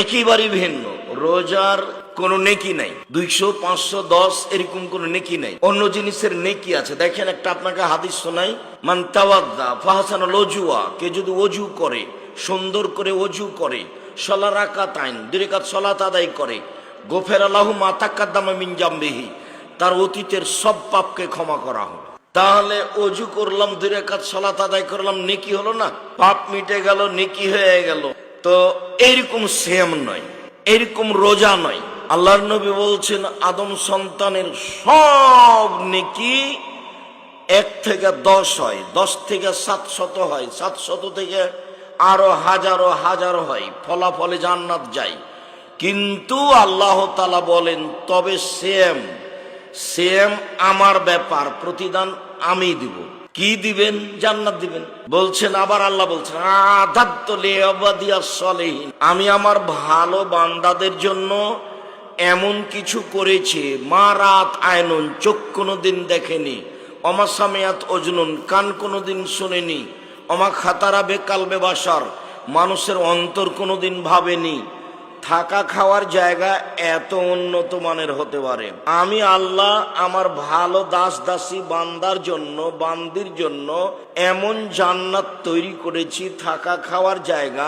একেবারেই ভিন্ন। রোজার কোন নেকি নাই, 200, 500, 10 এরকম কোন নেকি নাই। অন্য জিনিসের নেকি আছে। দেখেন একটা আপনাকে হাদিস শোনাই, মান তাওয়াদ্দা ফাহসানাল ওযুয়া, কে যদি ওযু করে, সুন্দর করে ওযু করে, সালা রাকাতাইন, 2 রাকাত সালাত আদায় করে, গফিরা লাহু মা তাকাদ্দামা মিন জামবিহি, তার অতীতের সব পাপকে ক্ষমা করা হবে। তাহলে ওযু করলাম, 2 রাকাত সালাত আদায় করলাম, নেকি হলো না? পাপ মিটে গেল, নেকি হয়ে গেল। তো এইরকম সিয়াম নয়, এইরকম রোজা নয়। আল্লাহর নবী বলছেন আদম সন্তানের সব নেকি 1 থেকে 10 হয়, 10 থেকে 700 হয়, 700 থেকে আরো হাজারো হাজার হয়, ফলাফলে জান্নাত যায়। কিন্তু আল্লাহ তাআলা বলেন তবে সেম আমার ব্যাপার, প্রতিদান আমি দিব। কি দিবেন? জান্নাত দিবেন। বলছেন আবার আল্লাহ বলছেন আদাত্তু লিইবাদিয়াস সলিহিন, আমি আমার ভালো বান্দাদের জন্য এমন কিছু করেছি, মা রাত আয়নুন, চোখ কোনোদিন দেখেনি, অমা সামিয়াত অজনুন, কান কোনোদিন শোনেনি, অমা খাতারা বেকালবে বাসার, মানুষের অন্তর কোনোদিন ভাবেনি। থাকা খাওয়ার জায়গা এত উন্নত মানের হতে পারে। আমি আল্লাহ আমার ভালো দাস দাসী বান্দার জন্য, বান্দির জন্য এমন জান্নাত তৈরি করেছি, থাকা খাওয়ার জায়গা